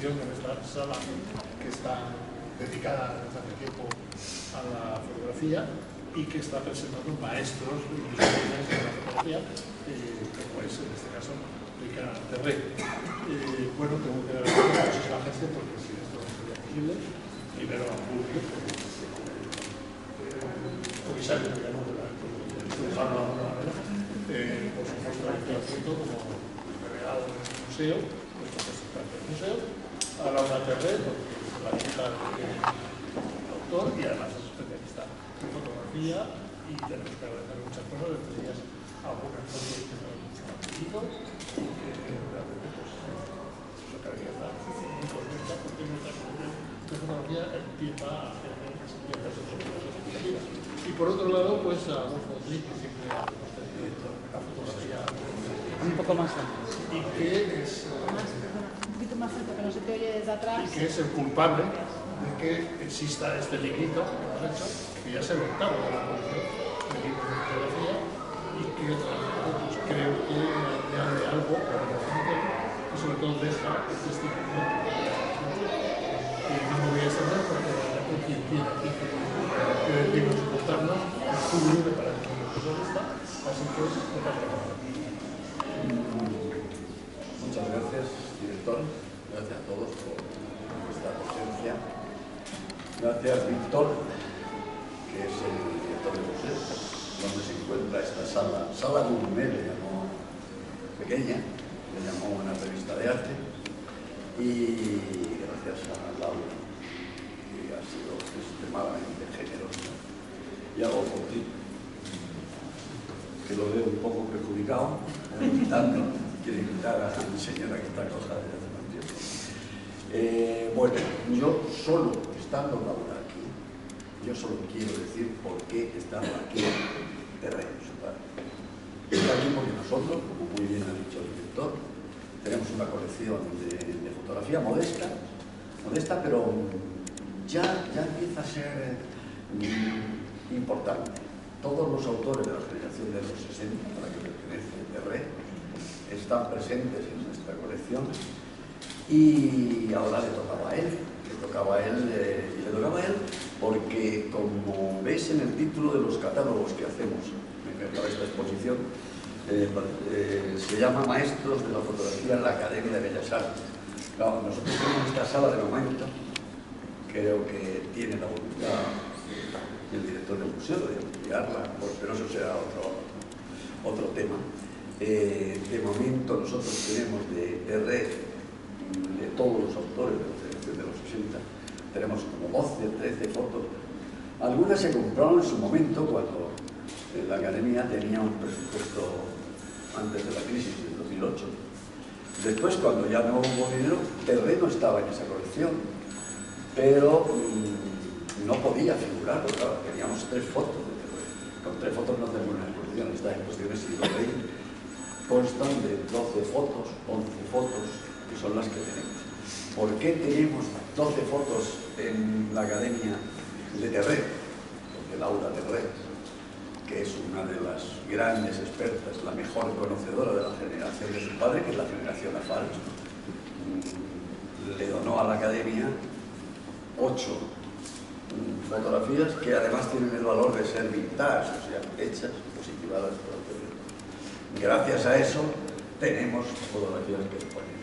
exposición en esta sala que está dedicada desde hace tiempo a la fotografía y que está presentando maestros de la fotografía, como es en este caso Ricard Terré. Bueno, tengo que agradecer mucho a la gente porque si esto no sería posible, primero a Julio, comisario de la por supuesto el instituto como delegado del museo, representante del museo, a Laura Terré, porque es la hija del autor y además es especialista en fotografía, y tenemos que agradecer muchas cosas, entre ellas algunas fotos que nos han pedido y que realmente pues su carrera está muy contenta porque nuestra colección de fotografía empieza a tener ciertas expectativas. Y por otro lado, pues a Adolfo Tric, que siempre hemos tenido la fotografía un poco más alto. y que es Un poquito más alto, que no se te oye desde atrás. y que es el culpable de que exista este librito que hemos hecho, que ya es el octavo de la colección de libros de fotografía y que pues, creo que añade algo para la gente y sobre todo deja el testimonio de la gente. Y no me voy a extender porque la verdad que quien tiene aquí que decirnos y contarnos es Julio, que para el profesorista, así que me pasa la palabra. Muchas gracias, director. Gracias a todos por vuestra presencia. Gracias, Víctor, que es el director del museo, donde se encuentra esta sala gourmet, le llamó pequeña, le llamó una revista de arte. Y gracias a Laura, que ha sido extremadamente generosa. Y a Adolfo Tric, que lo veo un poco perjudicado, quiere invitar a mi señora que está acostada desde hace más tiempo. Bueno, yo solo, estando Laura aquí, yo solo quiero decir por qué estamos aquí Terré, su padre. Está aquí porque nosotros, como muy bien ha dicho el director, tenemos una colección de fotografía modesta, pero ya empieza a ser importante. Todos los autores de la generación de los 60, a la que pertenece Terré, están presentes en nuestra colección y ahora le tocaba a él, y le tocaba a él porque, como veis en el título de los catálogos que hacemos para esta exposición, se llama Maestros de la Fotografía en la Academia de Bellas Artes. Claro, nosotros tenemos esta sala de momento, creo que tiene la voluntad el director del museo de ampliarla, pero eso será otro tema. De momento nosotros tenemos de Terré, de todos los autores de la generación de los 60, tenemos como 12 o 13 fotos. Algunas se compraron en su momento cuando la Academia tenía un presupuesto antes de la crisis del 2008. Después, cuando ya no hubo dinero, Terré no estaba en esa colección, pero no podía figurar, claro, teníamos 3 fotos de Terré. Con 3 fotos no tenemos una exposición, estas exposiciones, si lo veis, constan de 12 fotos, 11 fotos, que son las que tenemos. ¿Por qué tenemos 12 fotos en la Academia de Terré? Porque Laura Terré, que es una de las grandes expertas, la mejor conocedora de la generación de su padre, que es la generación Afal, le donó a la Academia 8 fotografías que además tienen el valor de ser vintage, o sea, hechas, positivadas por el periodo. Gracias a eso tenemos fotografías que exponen.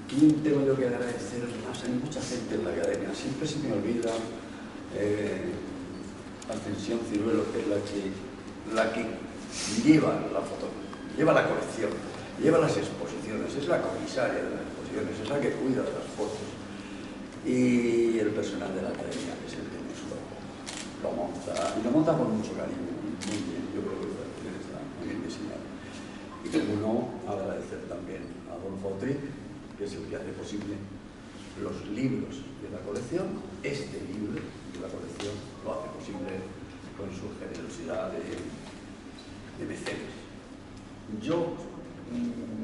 ¿Quién tengo yo que agradecer más? Hay mucha gente en la Academia, siempre se me olvida Ascensión Ciruelo, que es la que lleva la fotografía, lleva la colección, lleva las exposiciones, es la comisaria de las exposiciones, es la que cuida de las fotos. Y el personal de la Academia, que es el que nos lo monta, y lo monta con mucho cariño, muy bien, yo creo que está muy bien diseñado. Y como no, agradecer también a Adolfo Tric, que es el que hace posible los libros de la colección. Este libro de la colección lo hace posible con su generosidad de mecenas. Yo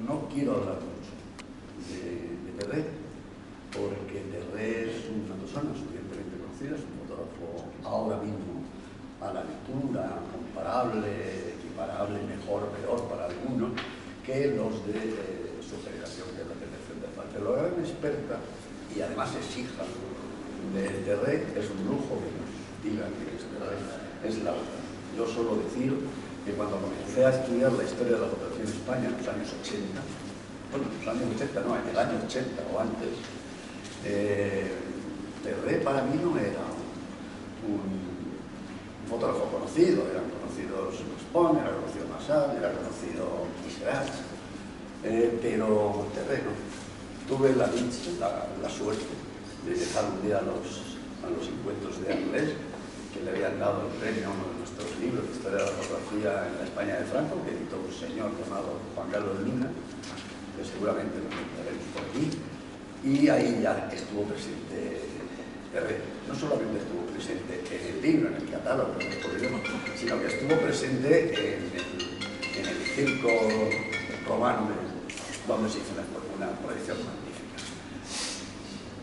no quiero hablar mucho de Terré, porque Terré es una persona suficientemente conocida, es un fotógrafo ahora mismo a la lectura comparable, equiparable, mejor o peor para algunos, que los de su generación, que es la experta y además es hija de Terré, es un lujo que nos digan que es Terré, es Laura. Yo suelo decir que cuando comencé a estudiar la historia de la fotografía en España en los años 80, bueno, en los años 80 no, en el año 80 o antes, Terré para mí no era un fotógrafo conocido, eran conocidos Spon, era conocido Massad, era conocido Tisserand, pero Terré no. Tuve la suerte de viajar un día a los encuentros de Arles, que le habían dado el premio a uno de nuestros libros de historia de la fotografía en la España de Franco, que editó un señor llamado Juan Carlos Luna, que seguramente lo encontraremos por aquí, y ahí ya estuvo presente Terré. No solamente estuvo presente en el libro, en el catálogo, sino que estuvo presente en el circo romano donde se hizo una proyección magnífica.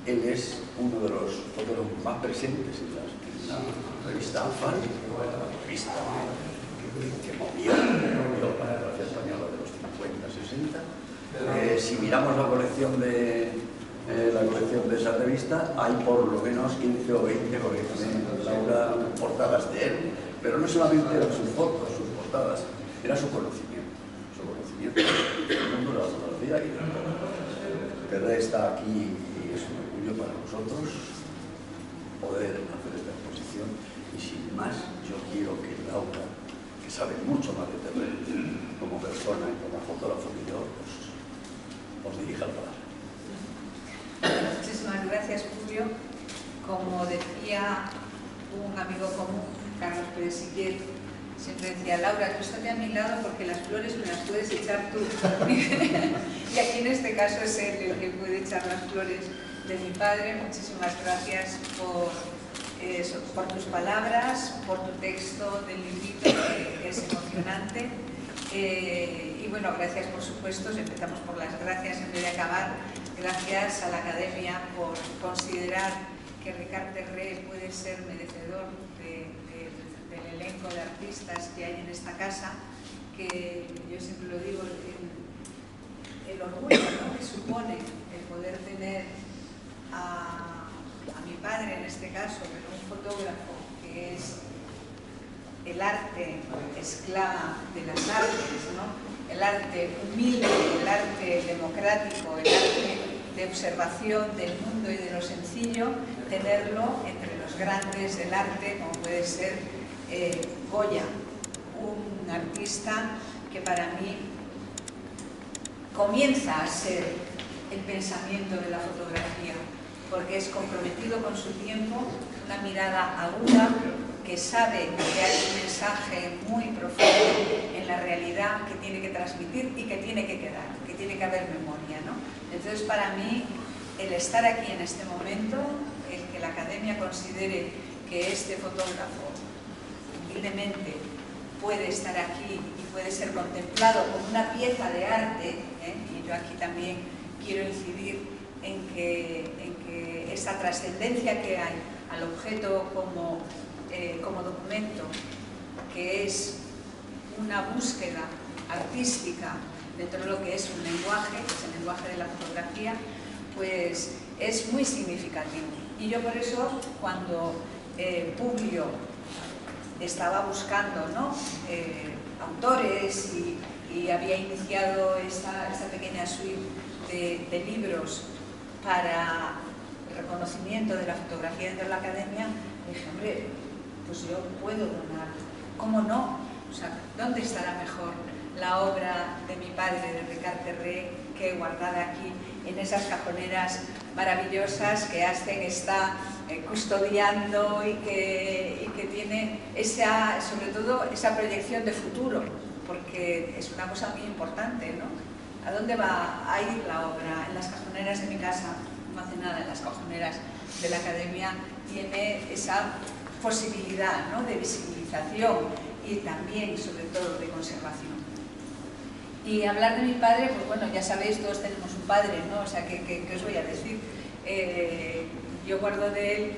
Él es uno de los fotógrafos más presentes en la revista Alfa, la revista que movió para la fotografía española de los 50, 60. Si miramos la colección de esa revista, hay por lo menos 15 o 20, porque tiene Laura portadas de él, pero no solamente eran sus fotos, sus portadas, era su conocimiento del mundo de la fotografía y de la fotografía. Terré está aquí y es un orgullo para nosotros poder hacer esta exposición, y sin más yo quiero que Laura, que sabe mucho más de Terré como persona y como fotógrafo que yo, os dirija la palabra. Muchísimas gracias, Julio. Como decía un amigo común, Carlos Pérez Siquier, siempre decía: Laura, tú estate a mi lado porque las flores me las puedes echar tú. Y aquí en este caso es él el que puede echar las flores de mi padre. Muchísimas gracias por tus palabras, por tu texto del librito, que es emocionante. Y bueno, gracias por supuesto, empezamos por las gracias en vez de acabar. Gracias a la Academia por considerar que Ricard Terré puede ser merecedor del elenco de artistas que hay en esta casa, que yo siempre lo digo, el orgullo, ¿no?, que supone el poder tener a mi padre en este caso, pero un fotógrafo que es el arte esclava de las artes, ¿no?, el arte humilde, el arte democrático, el arte de observación del mundo y de lo sencillo, tenerlo entre los grandes del arte, como puede ser Goya, un artista que para mí comienza a ser el pensamiento de la fotografía, porque es comprometido con su tiempo, una mirada aguda, que sabe que hay un mensaje muy profundo en la realidad que tiene que transmitir y que tiene que quedar, que tiene que haber memoria, ¿no? Entonces, para mí, el estar aquí en este momento, el que la Academia considere que este fotógrafo humildemente puede estar aquí y puede ser contemplado como una pieza de arte, y yo aquí también quiero incidir en que esa trascendencia que hay al objeto como documento, que es una búsqueda artística dentro de lo que es un lenguaje, que es el lenguaje de la fotografía, pues es muy significativo. Y yo por eso, cuando Publio estaba buscando, ¿no?, autores y había iniciado esta pequeña suite de libros para el reconocimiento de la fotografía dentro de la Academia, dije: hombre, pues yo puedo donar, ¿cómo no? O sea, ¿dónde estará mejor la obra de mi padre, de Ricard Terré, que guardada aquí en esas cajoneras maravillosas que Asten está custodiando y que tiene sobre todo esa proyección de futuro, porque es una cosa muy importante, ¿no? ¿A dónde va a ir la obra? En las cajoneras de mi casa no hace nada, en las cajoneras de la Academia tiene esa posibilidad, ¿no?, de visibilización y también, sobre todo, de conservación. Y hablar de mi padre, pues bueno, ya sabéis, todos tenemos un padre, ¿no? O sea, ¿qué os voy a decir? Yo guardo de él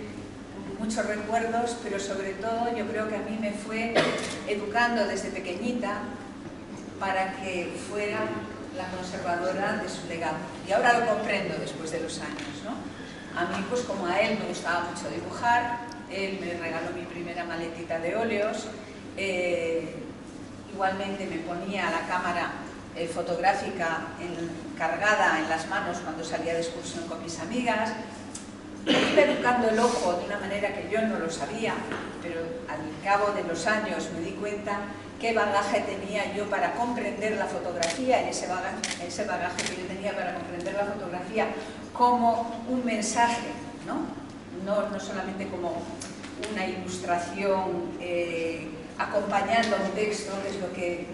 muchos recuerdos, pero sobre todo yo creo que a mí me fue educando desde pequeñita para que fuera la conservadora de su legado. Y ahora lo comprendo después de los años, ¿no? A mí, pues como a él, me gustaba mucho dibujar. Él me regaló mi primera maletita de óleos. Igualmente me ponía la cámara fotográfica cargada en las manos cuando salía de excursión con mis amigas. Iba educando el ojo de una manera que yo no lo sabía, pero al cabo de los años me di cuenta qué bagaje tenía yo para comprender la fotografía, y ese bagaje que yo tenía para comprender la fotografía como un mensaje, no solamente como una ilustración acompañando a un texto, que es lo que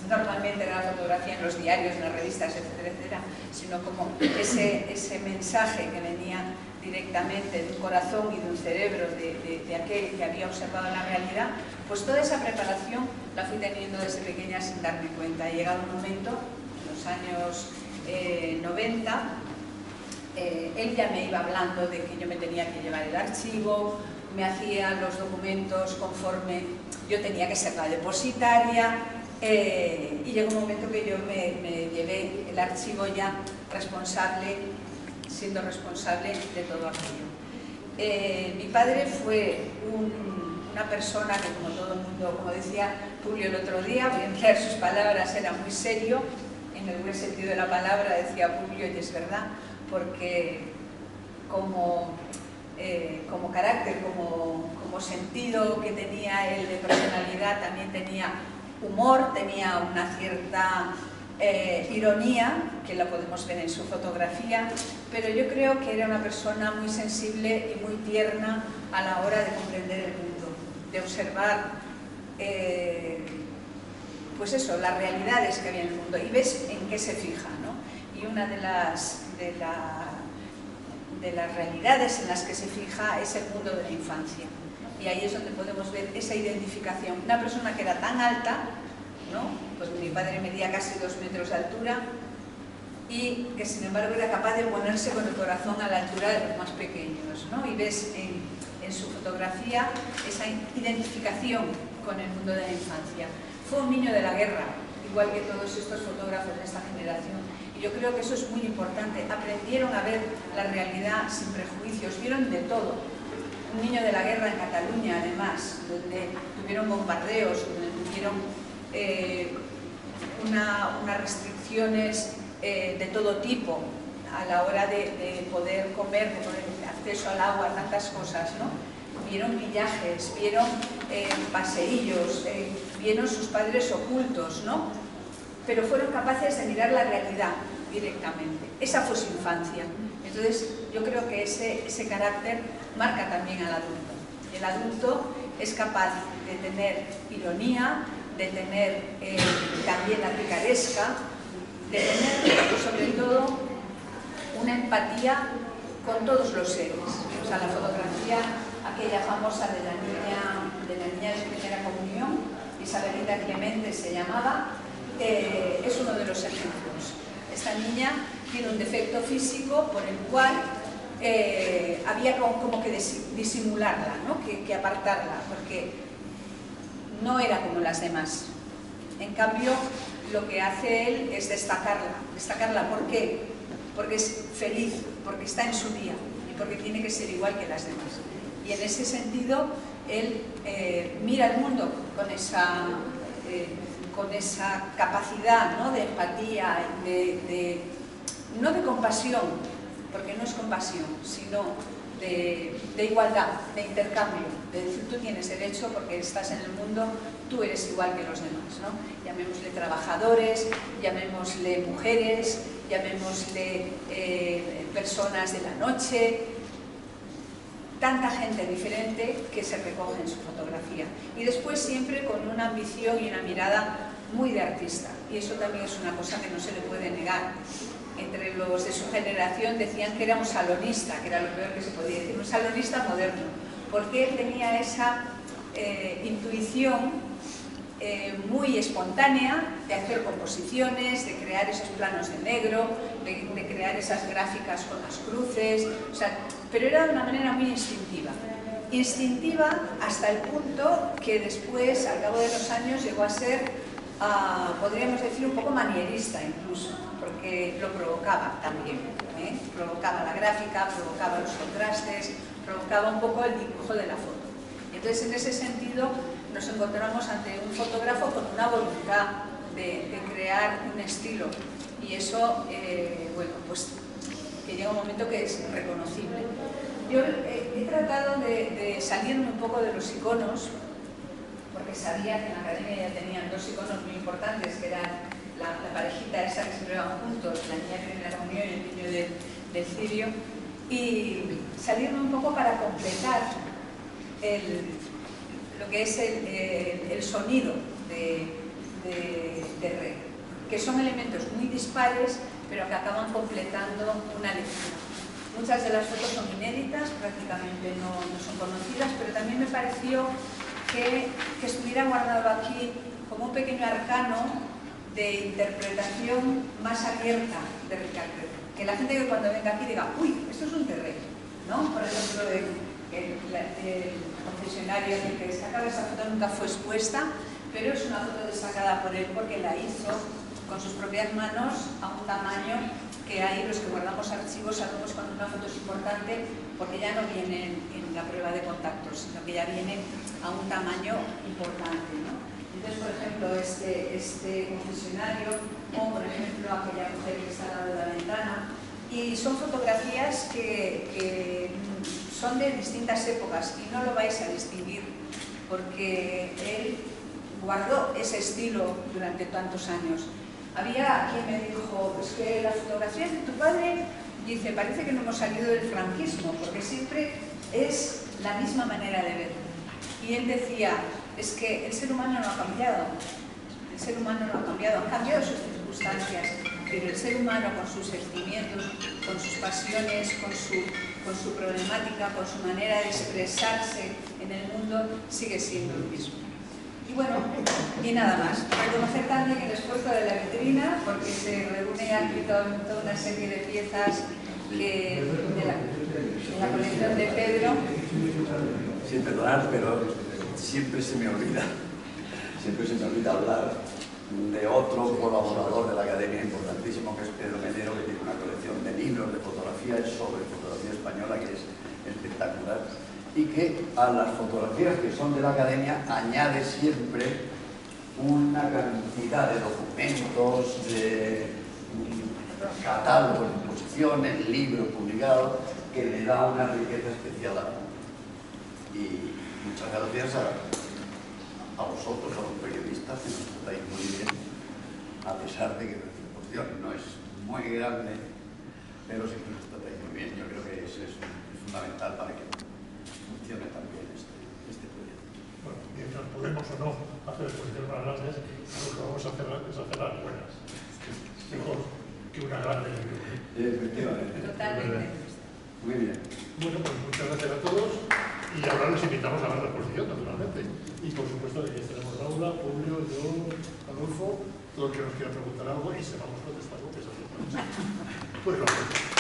normalmente era la fotografía en los diarios, en las revistas, etcétera, etcétera, sino como ese mensaje que venía directamente de un corazón y de un cerebro de aquel que había observado la realidad. Pues toda esa preparación la fui teniendo desde pequeña sin darme cuenta. Y llegado un momento, en los años 90, él ya me iba hablando de que yo me tenía que llevar el archivo, me hacía los documentos conforme yo tenía que ser la depositaria, y llegó un momento que yo me llevé el archivo ya siendo responsable de todo aquello. Mi padre fue una persona que, como todo el mundo, como decía Publio el otro día, voy a emplear sus palabras, era muy serio, en el buen sentido de la palabra, decía Publio, y es verdad, porque como carácter, como sentido que tenía él de personalidad, también tenía humor, tenía una cierta ironía, que la podemos ver en su fotografía, pero yo creo que era una persona muy sensible y muy tierna a la hora de comprender el mundo, de observar pues eso, las realidades que había en el mundo, y ves en qué se fija, ¿no? Y una de las realidades en las que se fija es el mundo de la infancia. Y ahí es donde podemos ver esa identificación. Una persona que era tan alta, ¿no? Pues mi padre medía casi 2 metros de altura, y que sin embargo era capaz de ponerse con el corazón a la altura de los más pequeños, ¿no? Y ves en su fotografía esa identificación con el mundo de la infancia. Fue un niño de la guerra, igual que todos estos fotógrafos de esta generación. Y yo creo que eso es muy importante. Aprendieron a ver la realidad sin prejuicios, vieron de todo. Un niño de la guerra en Cataluña, además, donde tuvieron bombardeos, donde tuvieron unas restricciones de todo tipo a la hora de poder comer, de poder acceso al agua, tantas cosas, ¿no? Vieron villajes, vieron paseillos, vieron sus padres ocultos, ¿no? Pero fueron capaces de mirar la realidad directamente. Esa fue su infancia. Entonces, yo creo que ese carácter marca también al adulto. El adulto es capaz de tener ironía, de tener también la picaresca, de tener, sobre todo, una empatía con todos los seres. O sea, la fotografía, aquella famosa de la niña de primera comunión, Isabelita Clemente se llamaba, es uno de los ejemplos. Esta niña tiene un defecto físico por el cual había como que disimularla, ¿no? que apartarla, porque no era como las demás. En cambio, lo que hace él es destacarla. ¿Destacarla por qué? Porque es feliz, porque está en su día y porque tiene que ser igual que las demás. Y en ese sentido, él mira el mundo con esa capacidad, ¿no? De empatía, no de compasión, porque no es compasión, sino de igualdad, de intercambio, de decir tú tienes derecho porque estás en el mundo, tú eres igual que los demás, ¿no? Llamémosle trabajadores, llamémosle mujeres, llamémosle personas de la noche, tanta gente diferente que se recoge en su fotografía. Y después siempre con una ambición y una mirada muy de artista, y eso también es una cosa que no se le puede negar. Entre los de su generación decían que era un salonista, que era lo peor que se podía decir, un salonista moderno, porque él tenía esa intuición muy espontánea de hacer composiciones, de crear esos planos de negro, de crear esas gráficas con las cruces, o sea, pero era de una manera muy instintiva. Instintiva hasta el punto que después, al cabo de los años, llegó a ser, podríamos decir, un poco manierista incluso, porque lo provocaba también, provocaba la gráfica, provocaba los contrastes, provocaba un poco el dibujo de la foto. Entonces, en ese sentido, nos encontramos ante un fotógrafo con una voluntad de crear un estilo, y eso, bueno, pues que llega un momento que es reconocible. Yo he tratado de salirme un poco de los iconos, porque sabía que en la academia ya tenían dos iconos muy importantes, que eran la parejita esa que siempre van juntos, la niña que viene a la comunión y el niño del cirio, y salirme un poco para completar lo que es el sonido de Re, que son elementos muy dispares, pero que acaban completando una lectura. Muchas de las fotos son inéditas, prácticamente no son conocidas, pero también me pareció que estuviera guardado aquí como un pequeño arcano de interpretación más abierta de Ricard Re. Que la gente que cuando venga aquí diga, uy, esto es un terreno, ¿no? Por ejemplo, el concesionario en el que destacaba esa foto nunca fue expuesta, pero es una foto destacada por él porque la hizo con sus propias manos a un tamaño que ahí los que guardamos archivos sabemos cuando una foto es importante, porque ya no viene en la prueba de contactos, sino que ya viene a un tamaño importante, ¿no? Entonces, por ejemplo, este concesionario, o por ejemplo aquella mujer que está al lado de la ventana, y son fotografías que son de distintas épocas y no lo vais a distinguir porque él guardó ese estilo durante tantos años. Había quien me dijo, es que las fotografías de tu padre, dice, parece que no hemos salido del franquismo, porque siempre es la misma manera de ver. Y él decía, es que el ser humano no ha cambiado, el ser humano no ha cambiado, han cambiado sus circunstancias, pero el ser humano con sus sentimientos, con sus pasiones, con su problemática, con su manera de expresarse en el mundo, sigue siendo el mismo. Y bueno, y nada más. Reconocer también el esfuerzo de la vitrina, porque se reúne aquí toda una serie de piezas de la colección de Pedro. Sí, perdonad, pero siempre se me olvida hablar de otro colaborador de la academia importantísimo, que es Pedro Medero, que tiene una colección de libros de fotografías sobre fotografía española que es espectacular, y que a las fotografías que son de la academia añade siempre una cantidad de documentos, de catálogos, exposiciones, libros publicados, que le da una riqueza especial a uno. Y muchas gracias a vosotros, a los periodistas, que nos tratáis muy bien, a pesar de que nuestra exposición no es muy grande, pero sí que nos tratáis muy bien. Yo creo que eso es fundamental para que funcione también este proyecto. Bueno, mientras podemos o no hacer exposiciones más grandes, lo que vamos a hacer es hacer las buenas. Mejor que una grande. Efectivamente. Totalmente. Muy bien. Bueno, pues muchas gracias a todos y ahora les invitamos a ver la exposición, naturalmente. Y por supuesto, aquí tenemos Laura, Julio, yo, Adolfo, todo el que nos quiera preguntar algo y se vamos contestando, que es así. Pues lo hacemos.